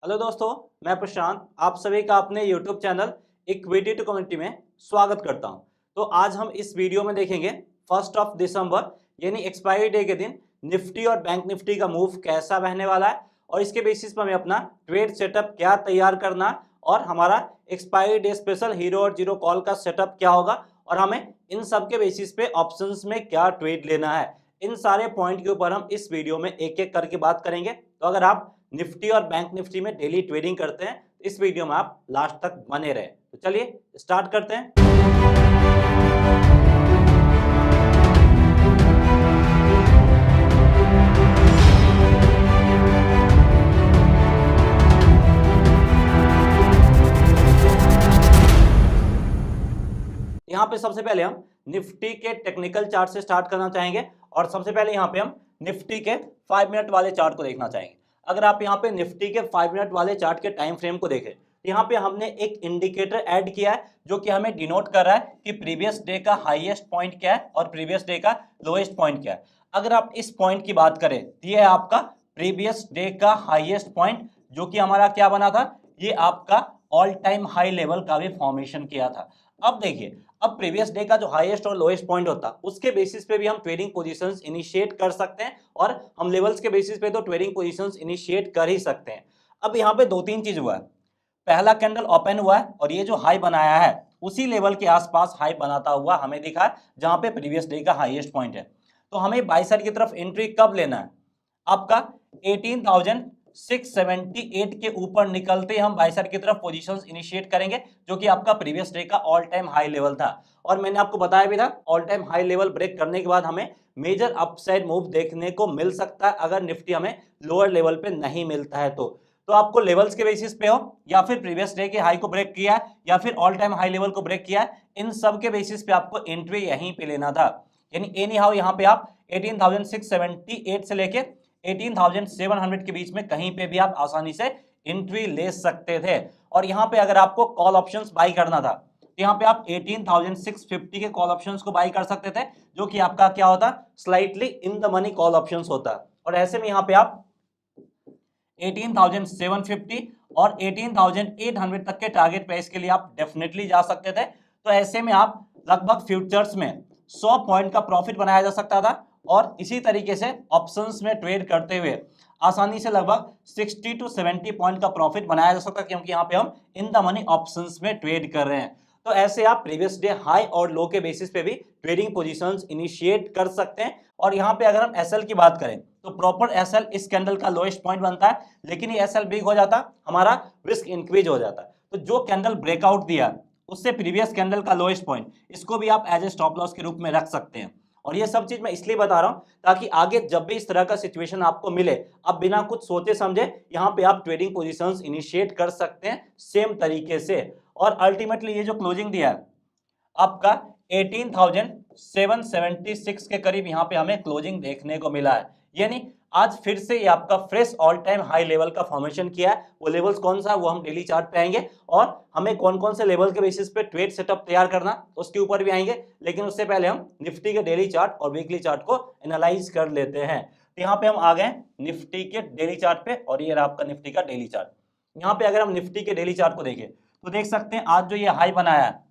Hello दोस्तों, मैं प्रशांत आप सभी का अपने YouTube channel equity to community में स्वागत करता हूं। तो आज हम इस वीडियो में देखेंगे 1 दिसंबर यानी एक्सपायरी डे के दिन निफ्टी और बैंक निफ्टी का मूव कैसा बहने वाला है और इसके बेसिस पर हमें अपना ट्रेड सेटअप क्या तैयार करना और हमारा एक्सपायरी डे स्पेशल हीरो और जीरो कॉल का सेटअप क्या होगा और हमें इन सब के बेसिस पे ऑप्शंस में क्या ट्रेड लेना है। इन सारे पॉइंट के ऊपर हम इस वीडियो में एक एक करके बात करेंगे। तो अगर आप निफ्टी और बैंक निफ्टी में डेली ट्रेडिंग करते हैं तो इस वीडियो में आप लास्ट तक बने रहे। तो चलिए स्टार्ट करते हैं। यहाँ पे सबसे पहले हम निफ्टी के टेक्निकल चार्ट से स्टार्ट करना चाहेंगे और सबसे पहले यहाँ पे हम निफ्टी के 5 मिनट वाले चार्ट को देखना चाहेंगे। अगर आप यहाँ पे निफ्टी के 5 मिनट वाले चार्ट के टाइम फ्रेम को देखें तो यहाँ पे हमने एक इंडिकेटर ऐड किया है जो कि हमें डिनोट कर रहा है कि प्रीवियस डे का हाईएस्ट पॉइंट क्या है और प्रीवियस डे का लोएस्ट पॉइंट क्या है। अगर आप इस पॉइंट की बात करें तो ये है आपका प्रीवियस डे का हाईएस्ट पॉइंट जो कि हमारा क्या बना था, ये आपका ऑल टाइम हाई लेवल का भी फॉर्मेशन किया था। अब देखिए, अब प्रीवियस डे का जो हाईएस्ट और लोएस्ट पॉइंट होता है उसके बेसिस पे भी हम ट्रेडिंग पोजीशंस इनिशिएट कर सकते हैं और हम लेवल्स के बेसिस पे तो ट्रेडिंग पोजीशंस इनिशिएट कर ही सकते हैं। अब यहाँ पे दो तीन चीज हुआ है। पहला कैंडल ओपन हुआ है और ये जो हाई बनाया है उसी लेवल के आसपास हाई बनाता हुआ हमें दिखा है जहां पे प्रीवियस डे का हाईएस्ट पॉइंट है। तो हमें बाई साइड की तरफ एंट्री कब लेना है? आपका 18,678 के ऊपर निकलते हम बाई साइड की तरफ पोजीशंस इनिशिएट करेंगे जो कि आपका प्रीवियस डे का ऑल टाइम हाई लेवल था। और मैंने आपको बताया भी था all time high level break करने के बाद हमें मेजर अपसाइड मूव देखने को मिल सकता है अगर निफ्टी हमें लोअर लेवल पे नहीं मिलता है तो आपको लेवल्स के बेसिस पे हो या फिर प्रीवियस डे के हाई को ब्रेक किया है या फिर ऑल टाइम हाई लेवल को ब्रेक किया है, इन सब के बेसिस पे आपको एंट्री यहीं पे लेना था। यानी एनी हाउ यहाँ पे आप 18,678 से लेके 18,700 के बीच में कहीं पे भी आप आसानी से एंट्री ले सकते थे। और यहाँ पे अगर आपको कॉल ऑप्शंस बाई करना था तो यहाँ पे आप 18,650 के कॉल ऑप्शंस को बाई कर सकते थे जो कि आपका क्या होता, slightly in the money call options होता। और ऐसे में यहाँ पे आप 18,750 और 18,800 तक के टारगेट प्राइस के लिए आप डेफिनेटली जा सकते थे। तो ऐसे में आप लगभग फ्यूचर्स में 100 पॉइंट का प्रॉफिट बनाया जा सकता था और इसी तरीके से ऑप्शंस में ट्रेड करते हुए आसानी से लगभग 60 to 70 पॉइंट का प्रॉफिट बनाया जा सकता है क्योंकि यहाँ पे हम इन द मनी ऑप्शंस में ट्रेड कर रहे हैं। तो ऐसे आप प्रीवियस डे हाई और लो के बेसिस पे भी ट्रेडिंग पोजीशंस इनिशिएट कर सकते हैं। और यहाँ पे अगर हम एसएल की बात करें तो प्रॉपर एसएल इस कैंडल का लोएस्ट पॉइंट बनता है, लेकिन ये एसएल बिग हो जाता हमारा रिस्क इंक्रीज हो जाता है। तो जो कैंडल ब्रेकआउट दिया उससे प्रीवियस कैंडल का लोएस्ट पॉइंट इसको भी आप एज ए स्टॉप लॉस के रूप में रख सकते हैं। और ये सब चीज मैं इसलिए बता रहा हूं ताकि आगे जब भी इस तरह का सिचुएशन आपको मिले आप बिना कुछ सोचे समझे यहाँ पे आप ट्रेडिंग पोजीशंस इनिशिएट कर सकते हैं सेम तरीके से। और अल्टीमेटली ये जो क्लोजिंग दिया है आपका 18,776 के करीब यहाँ पे हमें क्लोजिंग देखने को मिला है। यानी आज फिर से ये आपका fresh all time high level का फॉर्मेशन किया है। वो लेवल्स कौन सा है वो हम डेली चार्ट पे आएंगे और हमें कौन कौन से लेवल के बेसिस पे ट्रेड सेटअप तैयार करना उसके ऊपर भी आएंगे। लेकिन उससे पहले हम निफ्टी के डेली चार्ट और वीकली चार्ट को एनालाइज कर लेते हैं। तो यहाँ पे हम आ गए निफ्टी के डेली चार्ट पे और ये रहा आपका निफ्टी का डेली चार्ट। यहाँ पे अगर हम निफ्टी के डेली चार्ट को देखें तो देख सकते हैं आज जो ये हाई बनाया है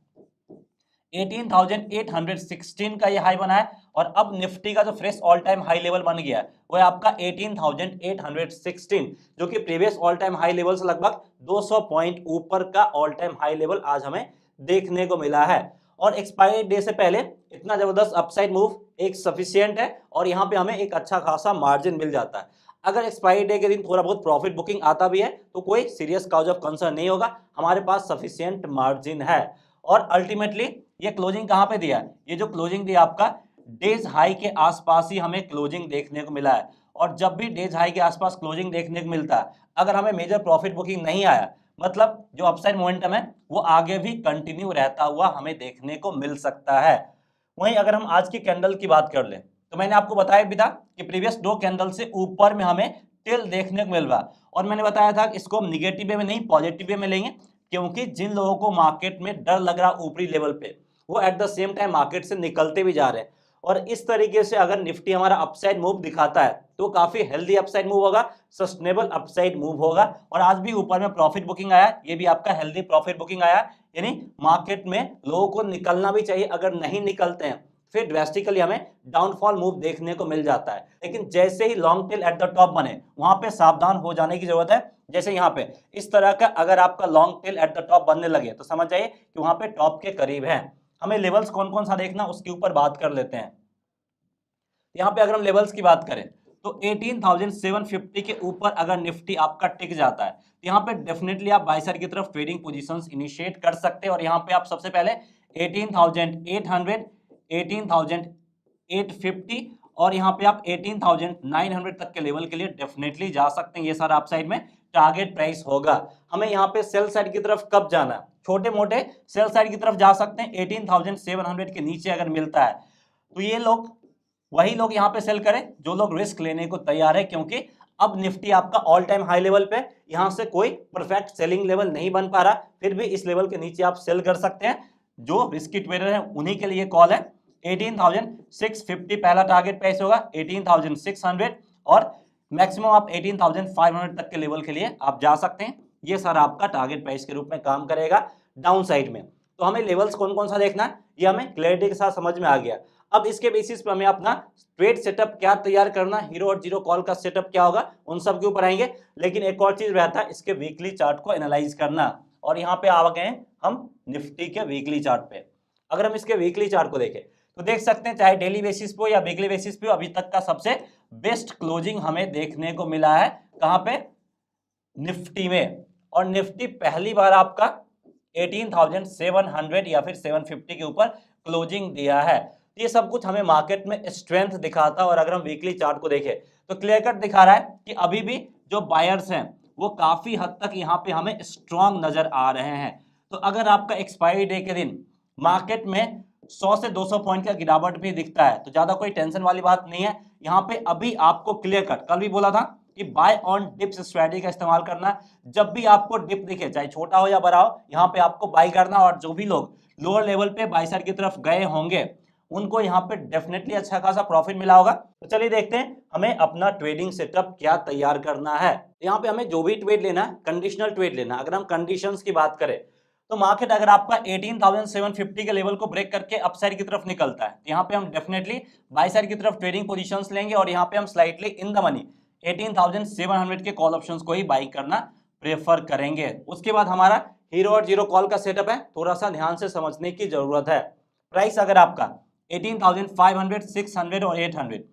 18,816 का ये हाई बना है और अब निफ्टी का जो fresh all time high level बन गया है वो है आपका 18,816 जो कि previous all time high level से लगभग 200 पॉइंट ऊपर का ऑल टाइम हाई लेवल आज हमें देखने को मिला है। और एक्सपायरी डे से पहले इतना जबरदस्त अपसाइड मूव एक सफिशियंट है और यहाँ पे हमें एक अच्छा खासा मार्जिन मिल जाता है। अगर एक्सपायरी डे के दिन थोड़ा बहुत प्रॉफिट बुकिंग आता भी है तो कोई सीरियस कॉज ऑफ कंसर्न नहीं होगा, हमारे पास सफिशियंट मार्जिन है। और अल्टीमेटली ये क्लोजिंग कहां पे दिया है, ये जो क्लोजिंग दिया आपका डेज हाई के आसपास ही हमें क्लोजिंग देखने को मिला है। और जब भी डेज हाई के आसपास क्लोजिंग देखने को मिलता है अगर हमें मेजर प्रॉफिट बुकिंग नहीं आया मतलब जो अपसाइड मोमेंटम है वो आगे भी कंटिन्यू रहता हुआ हमें देखने को मिल सकता है। वहीं अगर हम आज की कैंडल की बात कर ले तो मैंने आपको बताया भी था कि प्रीवियस दो कैंडल से ऊपर में हमें टेल देखने को मिल रहा और मैंने बताया था कि इसको हम निगेटिव वे में नहीं पॉजिटिव वे में लेंगे क्योंकि जिन लोगों को मार्केट में डर लग रहा ऊपरी लेवल पे वो at the same time market से निकलते भी जा रहे हैं और इस तरीके से अगर निफ्टी हमारा अपसाइड मूव दिखाता है तो काफी हेल्दी अपसाइड मूव होगा, सस्टेनेबल अपसाइड मूव होगा। और आज भी ऊपर में प्रॉफिट बुकिंग आया, ये भी आपका हेल्दी प्रॉफिट बुकिंग आया, यानी मार्केट में लोगों को निकलना भी चाहिए, अगर नहीं निकलते हैं फिर ड्रेस्टिकली हमें डाउनफॉल मूव देखने को मिल जाता है। लेकिन जैसे ही long tail at the top बने वहां पे सावधान हो जाने की जरूरत है। जैसे यहाँ पे इस तरह का अगर आपका long tail at the top बनने लगे तो समझ जाइए कि वहां पे टॉप के करीब है। हमें लेवल्स कौन कौन सा देखना उसके ऊपर बात कर लेते हैं। यहाँ पे अगर हम लेवल्स की बात करें तो 18,750 के ऊपर अगर निफ्टी आपका टिक जाता है तो यहाँ पे डेफिनेटली आप बाय साइड की तरफ ट्रेडिंग पोजीशंस इनिशिएट कर सकते हैं। और यहाँ पे आप सबसे पहले 18,800, 18,850 और यहाँ पे आप 18,900 तक के लेवल के लिए डेफिनेटली जा सकते हैं। ये सारा अपसाइड में टारगेट प्राइस होगा। हमें यहाँ पे सेल साइड की तरफ कब जाना है, छोटे मोटे सेल साइड की तरफ जा सकते हैं। 18,700 के नीचे अगर मिलता है तो ये लोग वही लोग यहाँ पे सेल करें जो लोग रिस्क लेने को तैयार है, क्योंकि अब निफ्टी आपका ऑल टाइम हाई लेवल पे, यहां से कोई परफेक्ट सेलिंग लेवल नहीं बन पा रहा, फिर भी इस लेवल के नीचे आप सेल कर सकते हैं। जो रिस्की ट्रेडर है उन्हीं के लिए कॉल है। 18,650 पहला टारगेट प्राइस होगा, 18,600 और मैक्सिमम आप 18,500 तक के लेवल के लिए आप जा सकते हैं। ये सारा आपका टारगेट प्राइस के रूप में काम करेगा डाउन साइड में। तो हमें लेवल्स कौन कौन सा देखना है ये हमें क्लैरिटी के साथ समझ में आ गया। अब इसके बेसिस पर हमें अपना ट्रेड सेटअप क्या तैयार करना, हीरो और जीरो कॉल का सेटअप क्या होगा, उन सब के ऊपर आएंगे। लेकिन एक और चीज रहता है, इसके वीकली चार्ट को एनालाइज करना। और यहाँ पे आ गए हम निफ्टी के वीकली चार्ट पे। अगर हम इसके वीकली चार्ट को देखें तो देख सकते हैं चाहे डेली बेसिस पे या वीकली बेसिस पे अभी तक का सबसे बेस्ट क्लोजिंग हमें देखने को मिला है कहां पे, निफ्टी में। और निफ्टी पहली बार आपका 18,700 या फिर 750 के ऊपर क्लोजिंग दिया है। ये सब कुछ हमें मार्केट में स्ट्रेंथ दिखाता है। और अगर हम वीकली चार्ट को देखें तो क्लियर कट दिखा रहा है कि अभी भी जो बायर्स हैं वो काफी हद तक यहाँ पे हमें स्ट्रांग नजर आ रहे हैं। तो अगर आपका एक्सपायरी डे के दिन मार्केट में 100 से 200 पॉइंट का गिरावट भी दिखता है तो ज्यादा कोई टेंशन वाली बात नहीं है। यहाँ पे अभी आपको क्लियर कट, कल भी बोला था कि बाय ऑन डिप्स स्ट्रेटजी का इस्तेमाल करना। जब भी आपको डिप दिखे चाहे छोटा हो या बड़ा हो, यहाँ पे आपको बाय करना। और जो भी लोग लोअर लेवल पे बाय साइड की तरफ गए होंगे उनको यहाँ पे डेफिनेटली अच्छा खासा प्रॉफिट मिला होगा। तो चलिए देखते हैं हमें अपना ट्रेडिंग सेटअप क्या तैयार करना है। यहाँ पे हमें जो भी ट्रेड लेना है कंडीशनल ट्रेड लेना। अगर हम कंडीशंस की बात करें तो मार्केट अगर आपका 18,750 के लेवल को ब्रेक करके अपसाइड की तरफ निकलता है तो यहाँ पे हम डेफिनेटली बाय साइड की तरफ ट्रेडिंग पोजीशंस लेंगे। और यहाँ पे हम स्लाइटली इन द मनी 18,700 के कॉल ऑप्शंस को ही बाई करना प्रेफर करेंगे। उसके बाद हमारा हीरो और जीरो कॉल का सेटअप है, थोड़ा सा ध्यान से समझने की जरूरत है। प्राइस अगर आपका 18,500, 600 और 800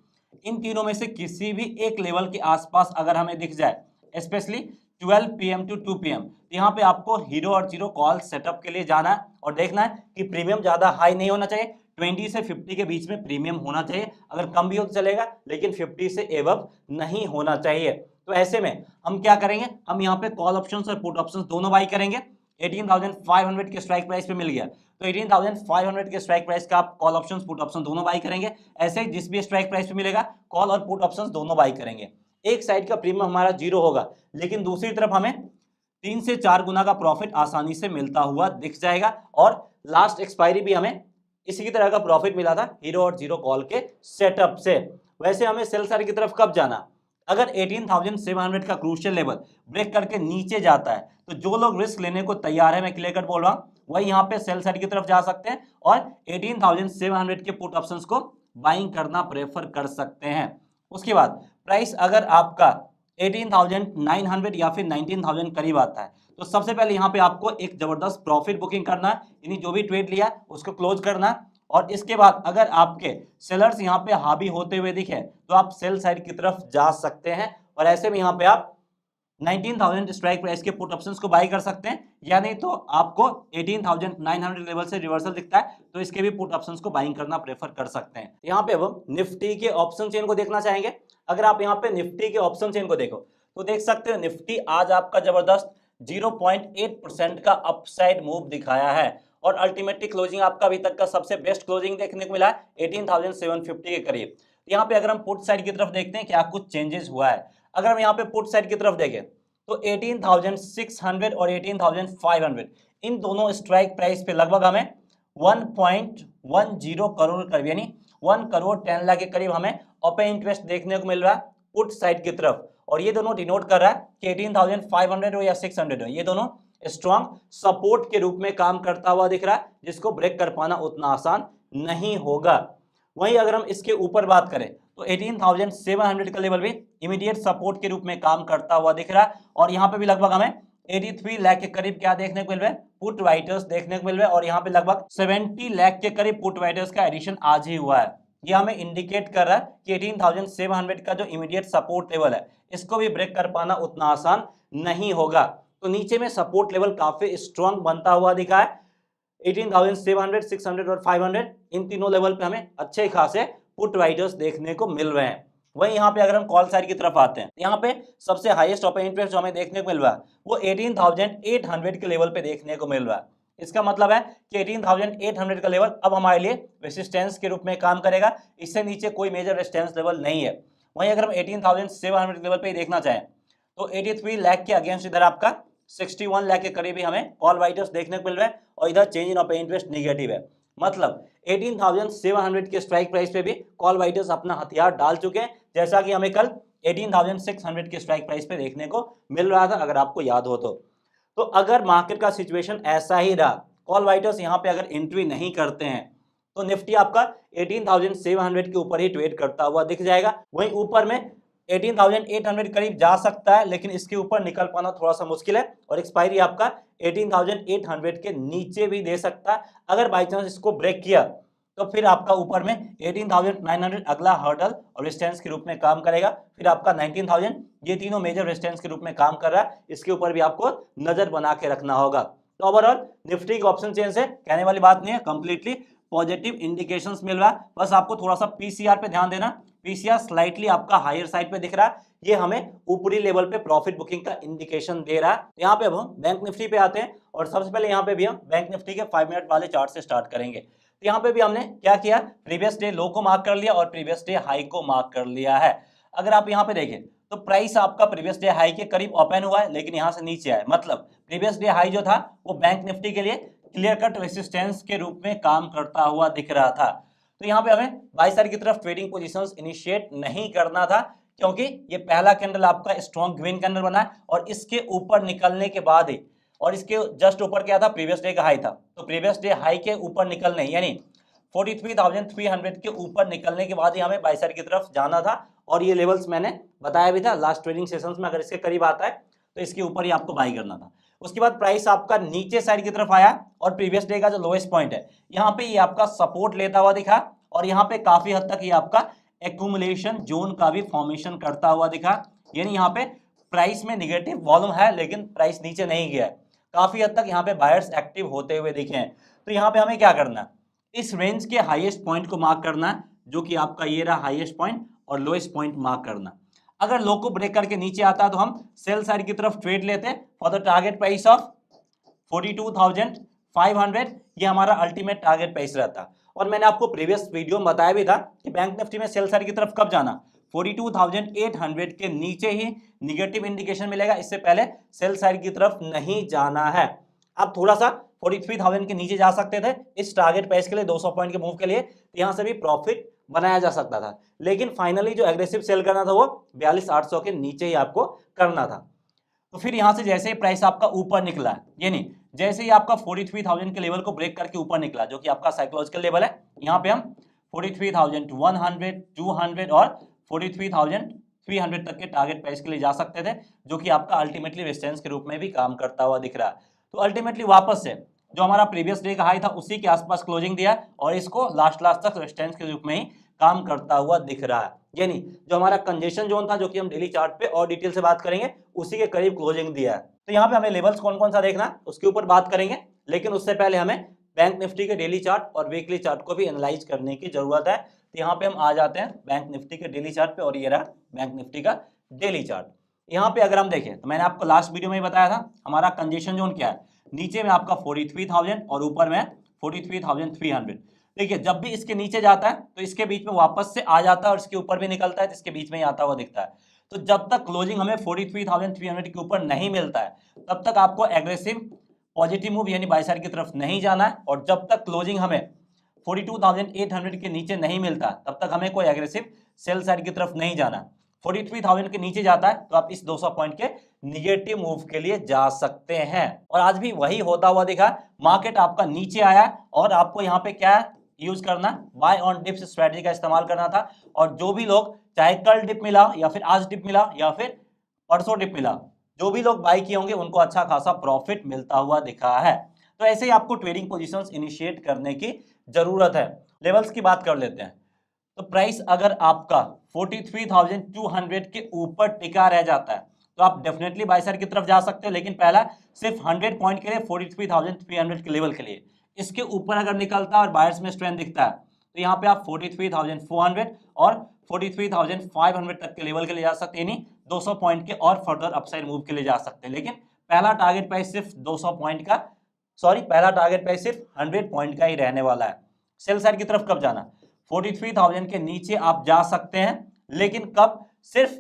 इन तीनों में से किसी भी एक लेवल के आसपास अगर हमें दिख जाए, स्पेशली 12 PM टू 2 PM, तो यहाँ पे आपको हीरो और जीरो कॉल सेटअप के लिए जाना है और देखना है कि प्रीमियम ज्यादा हाई नहीं होना चाहिए, 20 से 50 के बीच में प्रीमियम होना चाहिए। अगर कम भी हो तो चलेगा लेकिन 50 से एबव नहीं होना चाहिए। तो ऐसे में हम क्या करेंगे, हम यहाँ पे कॉल ऑप्शंस और पुट ऑप्शंस दोनों बाई करेंगे। 18,500 के स्ट्राइक प्राइस पे मिल गया तो 18,500 के स्ट्राइक प्राइस का आप कॉल ऑप्शंस पुट ऑप्शन दोनों बाई करेंगे। ऐसे ही जिस भी स्ट्राइक प्राइस पे मिलेगा कॉल और पुट ऑप्शंस दोनों बाई करेंगे। एक साइड का प्रीमियम हमारा जीरो होगा लेकिन दूसरी तरफ हमें 3 से 4 गुना का प्रॉफिट आसानी से मिलता हुआ दिख जाएगा। और लास्ट एक्सपायरी भी हमें इसी तरह का प्रॉफिट मिला था हीरो और जीरो कॉल के सेटअप से। वैसे हमें सेल साइड की तरफ कब जाना, अगर 18,700 का क्रूशियल लेवल ब्रेक करके नीचे जाता है तो जो लोग रिस्क लेने को तैयार है, मैं क्लियर कट बोल रहा हूं, वही यहाँ पे सेल साइड की तरफ जा सकते हैं और 18,700 के पुट ऑप्शंस को बाइंग करना प्रेफर कर सकते हैं। उसके बाद प्राइस अगर आपका 18,900 या फिर 19,000 करीब आता है तो सबसे पहले यहाँ पे आपको एक जबरदस्त प्रॉफिट बुकिंग करना है, यानी जो भी ट्रेड लिया उसको क्लोज करना। और इसके बाद अगर आपके सेलर्स यहाँ पे हावी होते हुए दिखे तो आप सेल साइड की तरफ जा सकते हैं। और ऐसे में यहाँ पे आप 19,000 स्ट्राइक प्राइस के पुट ऑप्शंस को बाई कर सकते हैं, या नहीं तो आपको 18,900 लेवल से रिवर्सल दिखता है तो इसके भी पुट ऑप्शंस को बाइंग करना प्रेफर कर सकते हैं। यहाँ पे अब निफ्टी के ऑप्शन चेन को देखना चाहेंगे। अगर आप यहाँ पे निफ्टी के ऑप्शन चेन को देखो तो देख सकते हो निफ्टी आज आपका जबरदस्त 0.8% का अपसाइड मूव दिखाया है और अल्टीमेटली क्लोजिंग आपका अभी तक का सबसे बेस्ट क्लोजिंग देखने को मिला है 18,750 के करीब। यहाँ पे अगर हम पुट साइड की तरफ देखते हैं क्या कुछ चेंजेस हुआ है। अगर हम यहाँ पे पुट साइड की तरफ देखें तो 18,600 और 18,500 इन दोनों स्ट्राइक प्राइस पे लगभग हमें 1.10 करोड़ करीब यानी 1 करोड़ 10 लाख के करीब हमें ओपन इंटरेस्ट देखने को मिल रहा है पुट साइड की तरफ, और ये दोनों डिनोट कर रहा है कि 18,500 हो या 600 हो, ये दोनों स्ट्रॉन्ग सपोर्ट के रूप में काम करता हुआ दिख रहा है, जिसको ब्रेक कर पाना उतना आसान नहीं होगा। वहीं अगर हम इसके ऊपर बात करें तो 18,700 का लेवल भी इमीडिएट सपोर्ट के रूप में काम करता हुआ दिख रहा है, और यहाँ पे भी लगभग हमें 83 लाख के करीब क्या देखने को मिल रहा है, पुट राइटर्स देखने को मिल रहा है, और यहाँ पे लगभग 70 लाख के करीब पुट राइटर्स का एडिशन आज ही हुआ है। ये हमें इंडिकेट कर रहा है कि 18,700 का जो इमीडिएट सपोर्ट लेवल है इसको भी ब्रेक कर पाना उतना आसान नहीं होगा। तो नीचे में सपोर्ट लेवल काफी स्ट्रॉन्ग बनता हुआ दिखा है। 18,700, 600 और 500 इन तीनों लेवल पे हमें अच्छे खासे पुट राइटर्स देखने को मिल रहे हैं। वहीं यहाँ पे अगर हम कॉल साइड की तरफ आते हैं, यहाँ पे सबसे हाईएस्ट ओपन इंटरेस्ट जो हमें देखने को मिल रहा है वो 18,800 के लेवल पे देखने को मिल रहा है। इसका मतलब है कि 18,800 का लेवल अब हमारे लिए रेसिस्टेंस के रूप में काम करेगा, इससे नीचे कोई मेजर रेजिस्टेंस लेवल नहीं है। वहीं अगर हम 18,700 लेवल पे देखना चाहें तो 83 लाख के अगेंस्ट इधर आपका 61 लाख के करीब ही हमें कॉल राइटर्स देखने को मिल रहा है, और इधर change in open interest negative है। मतलब 18,700 के स्ट्राइक प्राइस पे भी कॉल राइटर्स अपना हथियार डाल चुके हैं, जैसा कि हमें कल 18,600 के स्ट्राइक प्राइस पे देखने को मिल रहा था, अगर आपको याद हो तो अगर मार्केट का सिचुएशन ऐसा ही रहा, कॉल राइटर्स यहाँ पे अगर एंट्री नहीं करते हैं तो निफ्टी आपका 18,700 के ऊपर ही ट्रेड करता हुआ दिख जाएगा। वहीं ऊपर में 18,800 करीब जा सकता है, लेकिन इसके ऊपर निकल पाना थोड़ा सा मुश्किल है, और एक्सपायरी आपका 18,800 के नीचे भी दे सकता है। अगर बाई चांस इसको ब्रेक किया तो फिर आपका ऊपर में 18,900 अगला हर्डल और रेजिस्टेंस के रूप में काम करेगा, फिर आपका 19,000, ये तीनों मेजर रेजिस्टेंस के रूप में काम कर रहा है, इसके ऊपर भी आपको नजर बना के रखना होगा। तो ओवरऑल निफ्टी के ऑप्शन चेन से कहने वाली बात नहीं है, कंप्लीटली पॉजिटिव इंडिकेशंस मिल रहा है। बस आपको थोड़ा सा पीसीआर पे ध्यान देना, पीसीआर स्लाइटली आपका हायर साइड पे दिख रहा है, ये हमें ऊपरी लेवल पे प्रॉफिट बुकिंग का इंडिकेशन दे रहा है। यहाँ पे अब हम बैंक निफ्टी पे आते हैं, और सबसे पहले यहाँ पे भी हम बैंक निफ्टी के 5 मिनट वाले चार्ट से स्टार्ट करेंगे। तो यहाँ पे भी हमने क्या किया, प्रीवियस डे लो को मार्क कर लिया और प्रीवियस डे हाई को मार्क कर लिया है। अगर आप यहाँ पे देखें तो प्राइस आपका प्रीवियस डे हाई के करीब ओपन हुआ है, लेकिन यहाँ से नीचे आया, मतलब प्रीवियस डे हाई जो था वो बैंक निफ्टी के लिए क्लियर कट रेसिस्टेंस के रूप में काम करता हुआ दिख रहा था। तो यहाँ पे हमें बाई साइड की तरफ ट्रेडिंग पोजीशंस इनिशिएट नहीं करना था, क्योंकि ये पहला कैंडल आपका स्ट्रॉन्ग ग्रीन कैंडल बना है, और इसके ऊपर निकलने के बाद ही, और इसके जस्ट ऊपर क्या था, प्रीवियस डे का हाई था, तो प्रीवियस डे हाई के ऊपर निकलने यानी 43,300 के ऊपर निकलने के बाद ही हमें बाई साइड की तरफ जाना था, और ये लेवल्स मैंने बताया भी था लास्ट ट्रेडिंग सेशंस में, अगर इसके करीब आता है तो इसके ऊपर ही आपको बाई करना था। उसके बाद प्राइस आपका नीचे साइड की तरफ आया, और प्रीवियस डे का जो लोएस्ट पॉइंट है यहाँ पे ये आपका सपोर्ट लेता हुआ दिखा, और यहाँ पे काफी हद तक ये आपका एक्यूमुलेशन जोन का भी फॉर्मेशन करता हुआ दिखा, यानी यहाँ पे प्राइस में निगेटिव वॉल्यूम है, लेकिन प्राइस नीचे नहीं गया है, काफी हद तक यहाँ पे बायर्स एक्टिव होते हुए दिखे हैं। तो यहाँ पे हमें क्या करना है, इस रेंज के हाईएस्ट पॉइंट को मार्क करना है, जो कि आपका ये रहा हाईएस्ट पॉइंट, और लोएस्ट पॉइंट मार्क करना। अगर लो को ब्रेक करके नीचे आता है तो हम सेल साइड की तरफ ट्रेड लेते हैं for the target price of 42,500, ये हमारा अल्टीमेट टारगेट प्राइस रहता है। और मैंने आपको प्रीवियस वीडियो में बताया भी था कि बैंक निफ्टी में सेल साइड की तरफ कब जाना, 42,800 के नीचे ही निगेटिव इंडिकेशन मिलेगा, इससे पहले सेल साइड की तरफ नहीं जाना है। आप थोड़ा सा 43,000 के नीचे जा सकते थे इस टारगेट प्राइस के लिए, 200 पॉइंट के मूव के लिए, तो यहाँ से भी प्रॉफिट बनाया जा सकता था, लेकिन फाइनली जो एग्रेसिव सेल करना था वो 42,800 के नीचे ही आपको करना था। तो फिर यहाँ से जैसे ही प्राइस आपका ऊपर निकला, यानी जैसे ही आपका 43,000 के लेवल को ब्रेक करके ऊपर निकला, जो कि आपका साइकोलॉजिकल लेवल है, यहाँ पे हम 43,100, 200 और 43,300 तक के टारगेट प्राइस के लिए जा सकते थे, जो कि आपका अल्टीमेटली रेजिस्टेंस के रूप में भी काम करता हुआ दिख रहा है। तो अल्टीमेटली वापस से जो हमारा प्रीवियस डे का हाई था उसी के आसपास क्लोजिंग दिया, और इसको लास्ट तक रेजिस्टेंस के रूप में ही काम करता हुआ दिख रहा है, यानी जो हमारा कंजेशन जोन था, जो कि हम डेली चार्ट पे और डिटेल से बात करेंगे, उसी के करीब क्लोजिंग दिया है। तो यहाँ पे हमें लेवल्स कौन कौन सा देखना उसके ऊपर बात करेंगे, लेकिन उससे पहले हमें बैंक निफ्टी के डेली चार्ट और वीकली चार्ट को भी एनालाइज करने की जरूरत है। तो यहाँ पे हम आ जाते हैं बैंक निफ्टी के डेली चार्ट पे, और ये रहा बैंक निफ्टी का डेली चार्ट। यहाँ पे अगर हम देखें तो मैंने आपको लास्ट वीडियो में ही बताया था हमारा कंजेशन जोन क्या है, नीचे में आपका 43,000 और ऊपर में 43,300। देखिए जब भी इसके नीचे जाता है तो इसके बीच में वापस से आ जाता है, और इसके ऊपर भी निकलता है तो इसके बीच में ही आता हुआ दिखता है। तो जब तक क्लोजिंग हमें 43,300 के ऊपर नहीं मिलता है तब तक आपको एग्रेसिव पॉजिटिव मूव यानी बाय साइड की तरफ नहीं जाना है, और जब तक क्लोजिंग हमें 42,800 के नीचे नहीं मिलता तब तक हमें कोई एग्रेसिव सेल साइड की तरफ नहीं जाना। 43,000 के नीचे जाता है तो आप इस 200 पॉइंट के निगेटिव मूव के लिए जा सकते हैं। और आज भी वही होता हुआ दिखा, मार्केट आपका नीचे आया और आपको यहाँ पे क्या यूज करना, बाय ऑन डिप्स स्ट्रेटजी का इस्तेमाल करना था। और जो भी लोग, चाहे कल डिप मिला या फिर आज डिप मिला या फिर परसों डिप मिला, जो भी लोग बाय किए होंगे उनको अच्छा खासा प्रॉफिट मिलता हुआ दिखा है। तो ऐसे ही आपको ट्रेडिंग पोजीशंस इनिशिएट करने की जरूरत है। लेवल्स की बात कर लेते हैं। तो प्राइस अगर आपका 43,200 के ऊपर टिका रह जाता है तो आप डेफिनेटली बाय साइड की तरफ जा सकते हो, लेकिन पहला सिर्फ 100 पॉइंट के लिए 43,300 के लेवल के लिए। इसके ऊपर अगर निकलता है और बायर्स में स्ट्रेंथ दिखता है तो यहाँ पे आप 43,400 और 43,500 तक के लेवल के लिए जा सकते हैं, यानी 200 पॉइंट के और फर्दर अपसाइड मूव के लिए जा सकते हैं। लेकिन पहला टारगेट प्राइस सिर्फ 200 पॉइंट का, पहला टारगेट प्राइस सिर्फ 100 पॉइंट का ही रहने वाला है। सेल साइड की तरफ कब जाना, 43,000 के नीचे आप जा सकते हैं, लेकिन कब, सिर्फ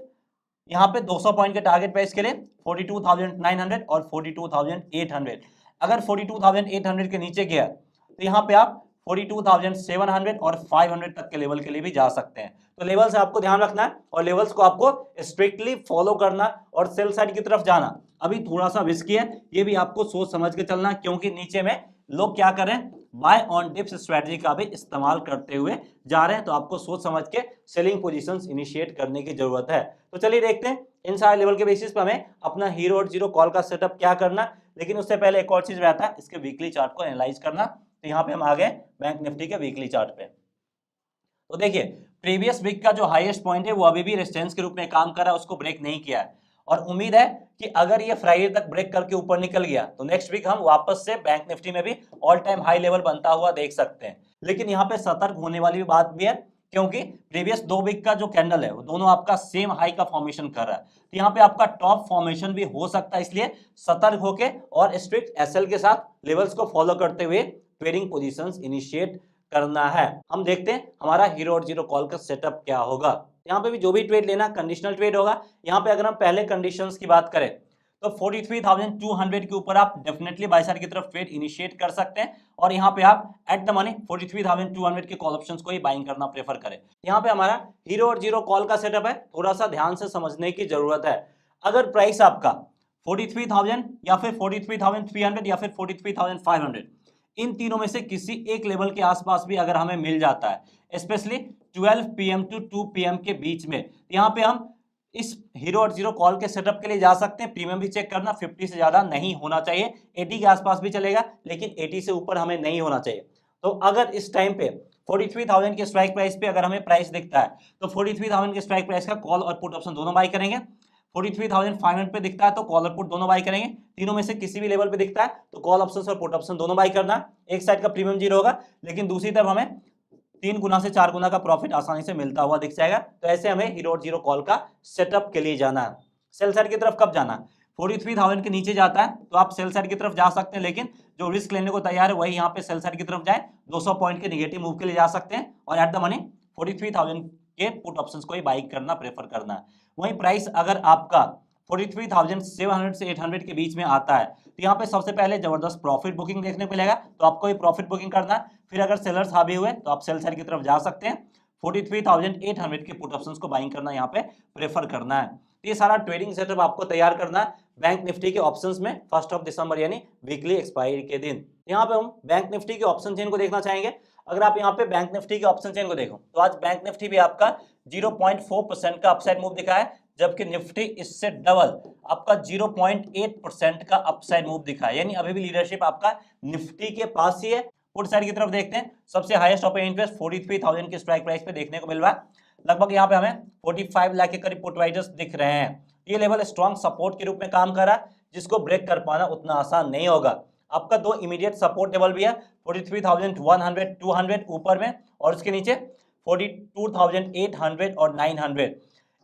यहाँ पे 200 पॉइंट के टारगेट प्राइस के लिए 42,900 और 42,800। अगर 42,800 के नीचे गया तो यहाँ पे आप 42,700 और 500 तक के लेवल के लिए भी जा सकते हैं। तो लेवल से आपको ध्यान रखना है और लेवल्स को आपको स्ट्रिक्टली फॉलो करना और सेल साइड की तरफ जाना अभी थोड़ा सा रिस्की है, ये भी आपको सोच समझ के चलना, क्योंकि नीचे में लोग क्या कर रहे हैं, बाय ऑन डिप्स स्ट्रेटजी का भी इस्तेमाल करते हुए जा रहे हैं। तो आपको सोच समझ के सेलिंग पोजीशंस इनिशिएट करने की जरूरत है। तो चलिए देखते हैं इन सारे लेवल के बेसिस पर हमें अपना हीरो और जीरो कॉल का सेटअप क्या करना। लेकिन उससे पहले एक और चीज रहता है, इसके वीकली चार्ट को एनालाइज करना। तो यहाँ पे हम आ गए बैंक निफ्टी के वीकली चार्ट पे। तो देखिए प्रीवियस वीक का जो हाईएस्ट पॉइंट है वो अभी भी रेजिस्टेंस के रूप में काम कर रहा है, उसको ब्रेक नहीं किया है। और उम्मीद है कि अगर ये फ्राइडे तक ब्रेक करके ऊपर निकल गया तो नेक्स्ट वीक हम वापस से बैंक निफ्टी में भी ऑल टाइम हाई लेवल बनता हुआ देख सकते हैं। लेकिन यहाँ पे सतर्क होने वाली बात भी है, क्योंकि प्रीवियस 2 वीक का जो कैंडल है वो दोनों आपका सेम हाई का फॉर्मेशन कर रहा है। तो यहाँ पे आपका टॉप फॉर्मेशन भी हो सकता है, इसलिए सतर्क होके और स्ट्रिक्ट एसएल के साथ लेवल्स को फॉलो करते हुए ट्रेडिंग पोजीशंस इनिशिएट करना है। हम देखते हैं हमारा हीरो और जीरो कॉल का सेटअप क्या होगा। यहाँ पे भी जो भी ट्रेड लेना कंडीशनल ट्रेड होगा। यहाँ पे अगर हम पहले कंडीशंस की बात करें तो 43,200 के ऊपर आप डेफिनेटली बाय साइड की तरफ ट्रेड इनिशिएट कर सकते हैं। और यहाँ पे आप एट द मनी 43,200 के कॉल ऑप्शंस को ही बाइंग करना प्रेफर करें। यहाँ पे हमारा हीरो और जीरो कॉल का सेटअप है, थोड़ा सा ध्यान से समझने की जरूरत है। अगर प्राइस आपका 43,000 या फिर 43,300 या फिर 43,500 इन तीनों में से किसी एक लेवल के आसपास भी अगर हमें मिल जाता है, स्पेशली 12 PM टू 2 PM के बीच में, यहाँ पे हम इस हीरो और जीरो कॉल के सेटअप के लिए जा सकते हैं। प्रीमियम भी चेक करना, 50 से ज्यादा नहीं होना चाहिए, 80 के आसपास भी चलेगा, लेकिन 80 से ऊपर हमें नहीं होना चाहिए। तो अगर इस टाइम पे 43,000 के स्ट्राइक प्राइस पे अगर हमें प्राइस दिखता है तो 43,000 के स्ट्राइक प्राइस का कॉल और पुट ऑप्शन दोनों बाई करेंगे। 43,500 पे दिखता है तो कॉल और पुट दोनों बाई करेंगे। तीनों में से किसी भी लेवल पे दिखता है तो कॉल ऑप्शन और पुट ऑप्शन दोनों बाई करना। एक साइड का प्रीमियम 0 होगा, लेकिन दूसरी तरफ हमें 3 गुना से 4 गुना का प्रॉफिट आसानी से मिलता हुआ दिख जाएगा। तो ऐसे हमें हीरो और जीरो कॉल का सेटअप के लिए जाना है। सेल साइड की तरफ कब जाना, 43,000 के नीचे जाता है तो आप सेल साइड की तरफ जा सकते हैं, लेकिन जो रिस्क लेने को तैयार है वही यहाँ पे सेल साइड की तरफ जाए, 200 पॉइंट के निगेटिव मूव के लिए जा सकते हैं और एट द मनी 43,000 के पुट ऑप्शंस को ही बाई करना प्रेफर करना है। वहीं प्राइस अगर आपका 43,700 से 800 के बीच में आता है तो यहाँ पे सबसे पहले जबरदस्त प्रॉफिट बुकिंग देखने को मिलेगा, तो आपको ये प्रॉफिट बुकिंग करना है। फिर अगर सेलर्स हावी हुए तो आप सेल साइड की तरफ जा सकते हैं, 43,800 के पुट ऑप्शंस को बाइंग करना यहाँ पे प्रेफर करना है। ये सारा ट्रेडिंग सेटअप आपको तैयार करना है बैंक निफ्टी के ऑप्शंस में 1 दिसंबर यानी वीकली एक्सपायरी के दिन। यहाँ पे हम बैंक निफ्टी के ऑप्शन चेन को देखना चाहेंगे। अगर आप यहाँ पे बैंक निफ्टी के ऑप्शन चेन को देखो तो आज बैंक निफ्टी भी आपका 0.4% का अपसाइड मूव दिखा है, जबकि निफ्टी इससे डबल आपका 0.8% का अपसाइड मूव दिखा है, यानी अभी भी लीडरशिप आपका निफ्टी के पास ही है। पुट साइड की तरफ देखते हैं, सबसे हाईएस्ट ओपन इंटरेस्ट 43,000 के स्ट्राइक प्राइस पे देखने को मिल रहा है। लगभग यहाँ पे हमें 45 लाख के करीब पुट राइडर्स दिख रहे हैं। ये लेवल स्ट्रॉन्ग सपोर्ट के रूप में काम कर रहा है, जिसको ब्रेक कर पाना उतना आसान नहीं होगा। आपका 2 इमीडिएट सपोर्ट लेवल भी है, 43,100 200 ऊपर में, और उसके नीचे 42,800 और 900।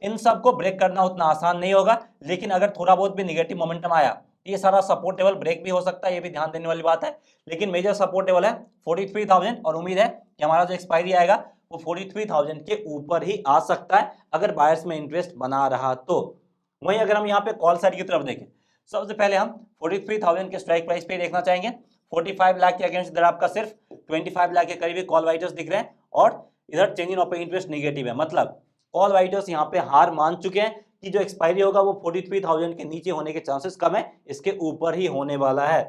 इन सबको ब्रेक करना उतना आसान नहीं होगा, लेकिन अगर थोड़ा बहुत भी निगेटिव मोमेंटम आया ये सारा सपोर्ट लेवल ब्रेक भी हो सकता है, ये भी ध्यान देने वाली बात है। लेकिन मेजर सपोर्ट लेवल है 43,000 और उम्मीद है कि हमारा जो एक्सपायरी आएगा वो 43,000 के ऊपर ही आ सकता है अगर बायर्स में इंटरेस्ट बना रहा तो। वहीं अगर हम यहाँ पे कॉल साइड की तरफ देखें, सबसे पहले हम 43,000 के स्ट्राइक प्राइस पे देखना चाहेंगे। 45 लाख के अगेंस्ट इधर आपका सिर्फ 25 लाख के करीब कॉल राइटर्स दिख रहे हैं और इधर change in open interest negative है, मतलब कॉल राइटर्स यहाँ पे हार मान चुके हैं कि जो एक्सपायरी होगा वो 43,000 के नीचे होने के चांसेस कम है, इसके ऊपर ही होने वाला है।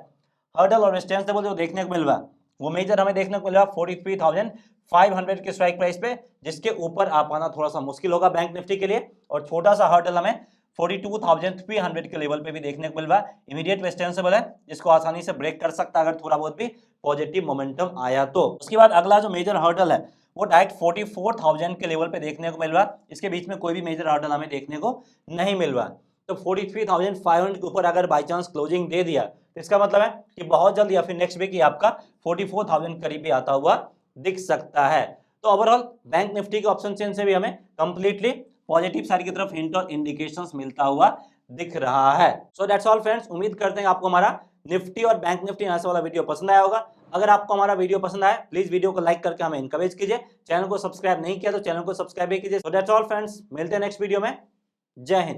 हर्डल और रेजिस्टेंस लेवल जो देखने को मिल रहा है वो मेजर हमें देखने को मिल रहा है 43,500 के स्ट्राइक प्राइस पे, जिसके ऊपर आ पाना थोड़ा सा मुश्किल होगा बैंक निफ्टी के लिए। और छोटा सा हर्डल हमें 42,300 के लेवल पे भी देखने को मिल रहा है, इमीडिएट रेजिस्टेंसेबल है, जिसको आसानी से ब्रेक कर सकता है अगर थोड़ा बहुत भी पॉजिटिव मोमेंटम आया तो। उसके बाद अगला जो मेजर हर्डल है वो डायरेक्ट 44,000 के लेवल पे देखने को मिल रहा है, इसके बीच में कोई भी मेजर हर्डल हमें देखने को नहीं मिल रहा है। तो 43,500 के ऊपर अगर बाई चांस क्लोजिंग दे दिया तो इसका मतलब है कि बहुत जल्द या फिर नेक्स्ट वीक ही आपका 44,000 करीब भी आता हुआ दिख सकता है। तो ओवरऑल बैंक निफ्टी के ऑप्शन चेन से भी हमें कंप्लीटली पॉजिटिव साइड की तरफ हिंट और इंडिकेशंस मिलता हुआ दिख रहा है। सो दैट्स ऑल फ्रेंड्स, उम्मीद करते हैं आपको हमारा निफ्टी और बैंक निफ्टी एनालिसिस वाला वीडियो पसंद आया होगा। अगर आपको हमारा वीडियो पसंद आए प्लीज वीडियो को लाइक करके हमें इनकरेज कीजिए, चैनल को सब्सक्राइब नहीं किया तो चैनल को सब्सक्राइब भी कीजिए। सो दैट्स ऑल फ्रेंड्स, मिलते हैं नेक्स्ट वीडियो में। जय हिंद।